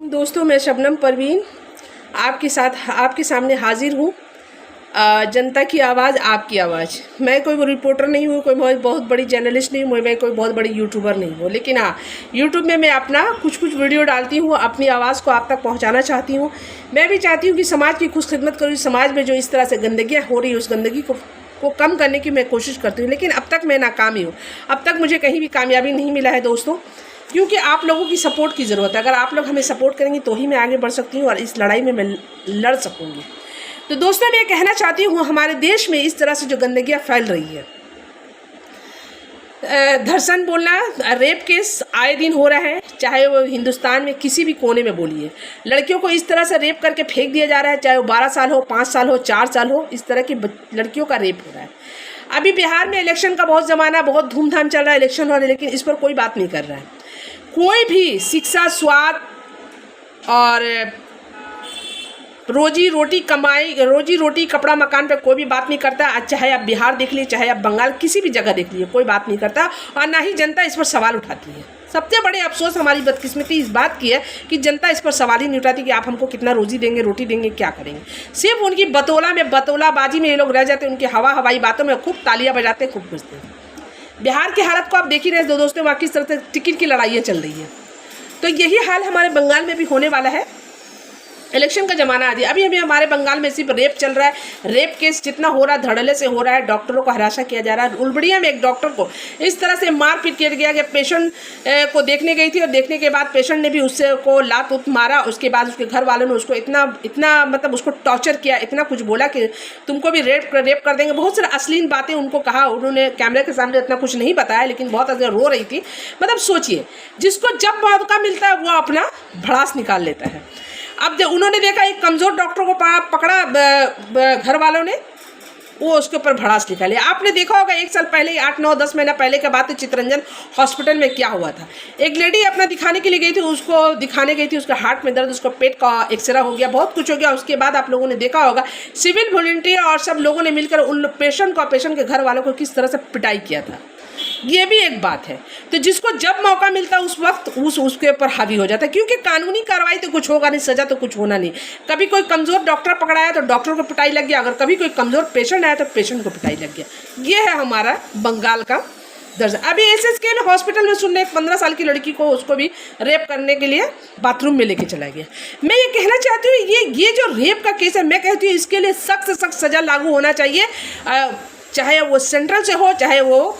दोस्तों, मैं शबनम परवीन आपके सामने हाजिर हूँ। जनता की आवाज़, आपकी आवाज़। मैं कोई रिपोर्टर नहीं हूँ, कोई बहुत बड़ी जर्नलिस्ट नहीं हूँ, मैं कोई बहुत बड़ी यूट्यूबर नहीं हूँ, लेकिन हाँ, यूट्यूब में मैं अपना कुछ वीडियो डालती हूँ, अपनी आवाज़ को आप तक पहुँचाना चाहती हूँ। मैं भी चाहती हूँ कि समाज की खुश खिदमत करूँ। समाज में जो इस तरह से गंदगियाँ हो रही है, उस गंदगी को कम करने की मैं कोशिश करती हूँ, लेकिन अब तक मैं नाकाम ही हूँ। अब तक मुझे कहीं भी कामयाबी नहीं मिला है दोस्तों, क्योंकि आप लोगों की सपोर्ट की ज़रूरत है। अगर आप लोग हमें सपोर्ट करेंगे तो ही मैं आगे बढ़ सकती हूँ और इस लड़ाई में मैं लड़ सकूँगी। तो दोस्तों, मैं कहना चाहती हूँ, हमारे देश में इस तरह से जो गंदगियाँ फैल रही है, धर्षण बोलना, रेप केस आए दिन हो रहा है, चाहे वो हिंदुस्तान में किसी भी कोने में बोलिए। लड़कियों को इस तरह से रेप करके फेंक दिया जा रहा है, चाहे वो 12 साल हो, 5 साल हो, 4 साल हो, इस तरह की लड़कियों का रेप हो रहा है। अभी बिहार में इलेक्शन का बहुत ज़माना, बहुत धूमधाम चल रहा है, इलेक्शन हो रहा है, लेकिन इस पर कोई बात नहीं कर रहा है। कोई भी शिक्षा, स्वास्थ्य और रोजी रोटी कपड़ा मकान पे कोई भी बात नहीं करता। आज चाहे आप बिहार देख लीजिए, चाहे आप बंगाल, किसी भी जगह देख लीजिए, कोई बात नहीं करता और ना ही जनता इस पर सवाल उठाती है। सबसे बड़े अफसोस, हमारी बदकिस्मती इस बात की है कि जनता इस पर सवाल ही नहीं उठाती कि आप हमको कितना रोजी देंगे, रोटी देंगे, क्या करेंगे। सिर्फ उनकी बतौलाबाजी में ये लोग रह जाते हैं, उनकी हवाई बातों में खूब तालियां बजाते हैं, खूब खुशते हैं। बिहार की हालत को आप देख ही रहे हैं दोस्तों, वहाँ किस तरह से टिकट की लड़ाइयाँ चल रही है। तो यही हाल हमारे बंगाल में भी होने वाला है। इलेक्शन का ज़माना आ गया। अभी हमारे बंगाल में सिर्फ रेप चल रहा है। रेप केस जितना हो रहा है, धड़ल्ले से हो रहा है। डॉक्टरों को हरासा किया जा रहा है। उलबड़िया में एक डॉक्टर को इस तरह से मारपीट किया गया कि पेशेंट को देखने गई थी और देखने के बाद पेशेंट ने भी उससे को लात उत मारा। उसके बाद उसके घर वालों ने उसको इतना मतलब उसको टॉर्चर किया, इतना कुछ बोला कि तुमको भी रेप कर देंगे। बहुत सारी अश्लील बातें उनको कहा। उन्होंने कैमरे के सामने इतना कुछ नहीं बताया, लेकिन बहुत ज़्यादा रो रही थी। मतलब सोचिए, जिसको जब मौका मिलता है वो अपना भड़ास निकाल लेता है। अब जब उन्होंने देखा एक कमज़ोर डॉक्टर को पकड़ा घर वालों ने, वो उसके ऊपर भड़ास निकाले। आपने देखा होगा 1 साल पहले, 8, 9, 10 महीना पहले के बात है, चितरंजन हॉस्पिटल में क्या हुआ था। एक लेडी अपना दिखाने के लिए गई थी, उसका हार्ट में दर्द, उसको पेट का एक्सरे हो गया, बहुत कुछ हो गया। उसके बाद आप लोगों ने देखा होगा सिविल वॉलंटियर और सब लोगों ने मिलकर उन पेशेंट के घर वालों को किस तरह से पिटाई किया था। ये भी एक बात है। तो जिसको जब मौका मिलता है उस वक्त उसके ऊपर हावी हो जाता है, क्योंकि कानूनी कार्रवाई तो कुछ होगा नहीं, सजा तो कुछ होना नहीं। कभी कोई कमज़ोर डॉक्टर पकड़ाया तो डॉक्टर को पिटाई लग गया, अगर कभी कोई कमज़ोर पेशेंट आया तो पेशेंट को पिटाई लग गया। ये है हमारा बंगाल का दर्ज। अभी SSK हॉस्पिटल में सुनने 15 साल की लड़की को, उसको भी रेप करने के लिए बाथरूम में लेके चला गया। मैं ये कहना चाहती हूँ, ये जो रेप का केस है, मैं कहती हूँ इसके लिए सख्त से सख्त सज़ा लागू होना चाहिए, चाहे वो सेंट्रल से हो, चाहे वो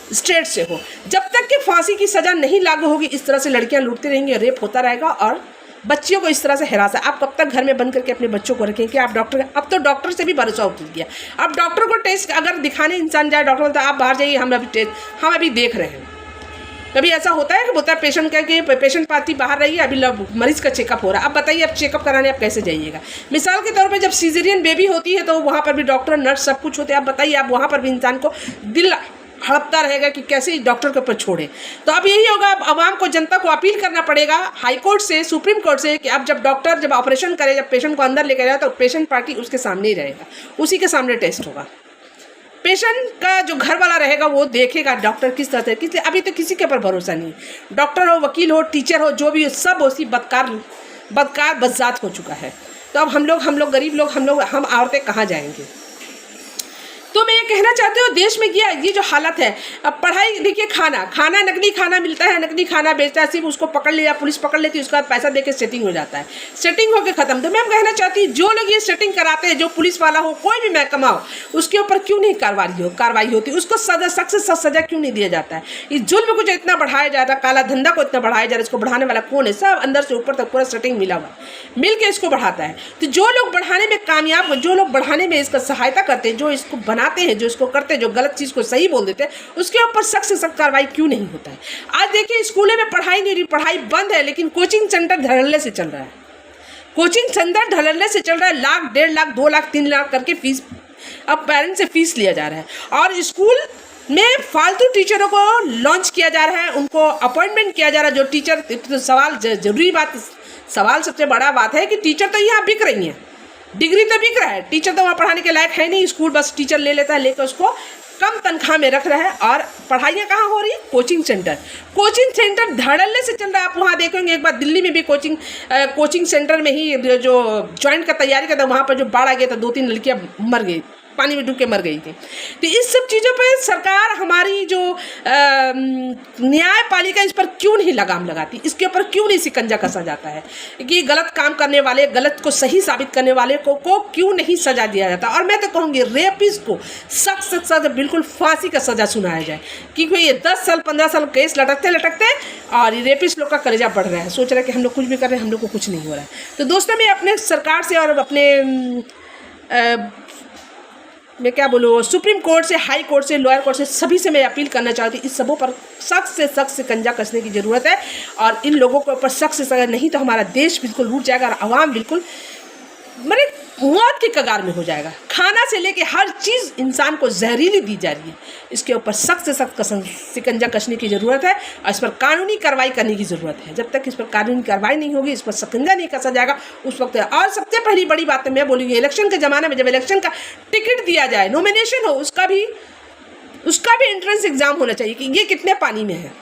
स्टेट से हो। जब तक कि फांसी की सज़ा नहीं लागू होगी, इस तरह से लड़कियां लूटती रहेंगी, रेप होता रहेगा और बच्चियों को इस तरह से हरासा। आप कब तक घर में बंद करके अपने बच्चों को रखें कि आप डॉक्टर, अब तो डॉक्टर से भी भरोसा उठ गया। अब डॉक्टर को टेस्ट अगर दिखाने इंसान जाए, डॉक्टर बोलता है आप बाहर जाइए, हम अभी देख रहे हैं। कभी ऐसा होता है कि बोलता है पेशेंट का कि पेशेंट पार्टी बाहर रही है, अभी मरीज का चेकअप हो रहा है। अब बताइए, अब चेकअप कराने आप कैसे जाइएगा। मिसाल के तौर पे जब सीजरियन बेबी होती है तो वहाँ पर भी डॉक्टर, नर्स सब कुछ होते हैं। अब बताइए, आप वहाँ पर भी इंसान को दिल हड़पता रहेगा कि कैसे इस डॉक्टर के ऊपर छोड़े। तो अब यही होगा, अब आवाम को, जनता को अपील करना पड़ेगा हाई कोर्ट से, सुप्रीम कोर्ट से, कि अब जब डॉक्टर जब ऑपरेशन करे, जब पेशेंट को अंदर लेकर जाए तो पेशेंट पार्टी उसके सामने ही रहेगा, उसी के सामने टेस्ट होगा। पेशेंट का जो घर वाला रहेगा वो देखेगा डॉक्टर किस तरह से। अभी तो किसी के ऊपर भरोसा नहीं, डॉक्टर हो, वकील हो, टीचर हो, जो भी हो, सब उसी बदजात हो चुका है। तो अब हम लोग गरीब लोग, हम औरतें कहाँ जाएंगे। तो मैं ये कहना चाहती हूँ, देश में ये जो हालत है, अब पढ़ाई देखिए, खाना नकदी खाना मिलता है, नकदी खाना बेचता है, सिर्फ उसको पकड़ लिया, पुलिस पकड़ लेती है, उसका पैसा देके सेटिंग हो जाता है, सेटिंग होकर ख़त्म। तो मैं कहना चाहती हूँ, जो लोग ये सेटिंग कराते हैं, जो पुलिस वाला हो, कोई भी महकमा हो, उसके ऊपर क्यों नहीं कार्रवाई होती, उसको सख्त से सख्त सजा क्यों नहीं दिया जाता है। इस जुल्म को जो इतना बढ़ाया जाता है, काला धंधा को इतना बढ़ाया जा रहा है, इसको बढ़ाने वाला कौन है। सब अंदर से ऊपर तक पूरा सेटिंग मिला हुआ है, मिल के इसको बढ़ाता है। तो जो लोग बढ़ाने में कामयाब, जो लोग बढ़ाने में इसका सहायता करते हैं, जो इसको बनाते हैं, जो इसको करते हैं, जो गलत चीज़ को सही बोल देते हैं, उसके ऊपर सख्त से सख्त कार्रवाई क्यों नहीं होता है। आज देखिए, स्कूलों में पढ़ाई नहीं रही, पढ़ाई बंद है, लेकिन कोचिंग सेंटर धड़ल्ले से चल रहा है। कोचिंग सेंटर धड़ल्ले से चल रहा है, लाख, 1.5 लाख, 2 लाख, 3 लाख करके फीस, अब पेरेंट्स से फीस लिया जा रहा है। और स्कूल में फालतू टीचरों को लॉन्च किया जा रहा है, उनको अपॉइंटमेंट किया जा रहा है। जो टीचर, तो सवाल सबसे बड़ा बात है कि टीचर तो यहाँ बिक रही हैं, डिग्री तो बिक रहा है, टीचर तो वहाँ पढ़ाने के लायक है नहीं। स्कूल बस टीचर ले लेता है, लेकर उसको कम तनख्वाह में रख रहा है और पढ़ाइयाँ कहाँ हो रही है? कोचिंग सेंटर धड़ल्ले से चल रहा है। आप वहाँ देखेंगे एक बार दिल्ली में भी कोचिंग सेंटर में ही जो ज्वाइंट का तैयारी करता वहाँ पर जो बाढ़ आ गया था 2-3 लड़कियाँ मर गई, पानी में डूब के मर गई थी। तो इस सब चीज़ों पे सरकार हमारी जो न्यायपालिका इस पर क्यों नहीं लगाम लगाती, इसके ऊपर क्यों नहीं शिकंजा कसा जाता है कि गलत काम करने वाले, गलत को सही साबित करने वाले को क्यों नहीं सजा दिया जाता। और मैं तो कहूँगी रेपिस्ट को सख्त बिल्कुल फांसी का सजा सुनाया जाए, क्योंकि ये 10 साल 15 साल केस लटकते और ये रेपिस्ट लोग का कलेजा बढ़ रहा है, सोच रहा है कि हम लोग कुछ भी कर रहे हैं, हम लोग को कुछ नहीं हो रहा है। तो दोस्तों मैं अपने सरकार से और अपने मैं क्या बोलूँ, सुप्रीम कोर्ट से, हाई कोर्ट से, लोअर कोर्ट से, सभी से मैं अपील करना चाहती हूँ इस सबों पर सख्त से सख्त शिकंजा कसने की ज़रूरत है और इन लोगों के ऊपर सख्त से सख्त, नहीं तो हमारा देश बिल्कुल लूट जाएगा और आवाम बिल्कुल मेरे मौत की कगार में हो जाएगा। खाना से लेके हर चीज़ इंसान को जहरीली दी जा रही है, इसके ऊपर सख्त से सख्त शिकंजा कसने की ज़रूरत है और इस पर कानूनी कार्रवाई करने की ज़रूरत है। जब तक इस पर कानूनी कार्रवाई नहीं होगी, इस पर शिकंजा नहीं कसा जाएगा उस वक्त। और सबसे पहली बड़ी बात मैं बोलूँगी, इलेक्शन के ज़माने में जब इलेक्शन का टिकट दिया जाए, नॉमिनेशन हो, उसका भी एंट्रेंस एग्ज़ाम होना चाहिए कि ये कितने पानी में है,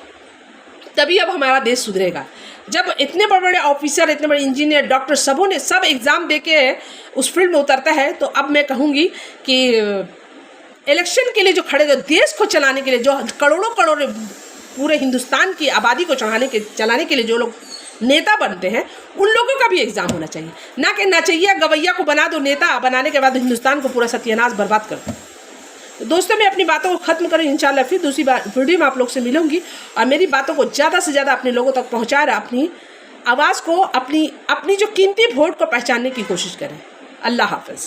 तभी अब हमारा देश सुधरेगा। जब इतने बड़े बड़े ऑफिसर, इतने बड़े इंजीनियर, डॉक्टर सब एग्ज़ाम दे के उस फील्ड में उतरता है, तो अब मैं कहूँगी कि इलेक्शन के लिए जो खड़े, जो देश को चलाने के लिए, जो करोड़ों पूरे हिंदुस्तान की आबादी को चलाने के लिए जो लोग नेता बनते हैं, उन लोगों का भी एग्ज़ाम होना चाहिए। ना कि नचैया गवैया को बना दो नेता, बनाने के बाद हिंदुस्तान को पूरा सत्यानाश बर्बाद कर दो। तो दोस्तों मैं अपनी बातों को ख़त्म करूँ, इंशाल्लाह फिर दूसरी वीडियो में आप लोग से मिलूंगी और मेरी बातों को ज़्यादा से ज़्यादा अपने लोगों तक पहुँचा रहा, अपनी आवाज़ को, अपनी जो कीमती वोट को पहचानने की कोशिश करें। अल्लाह हाफ़िज़।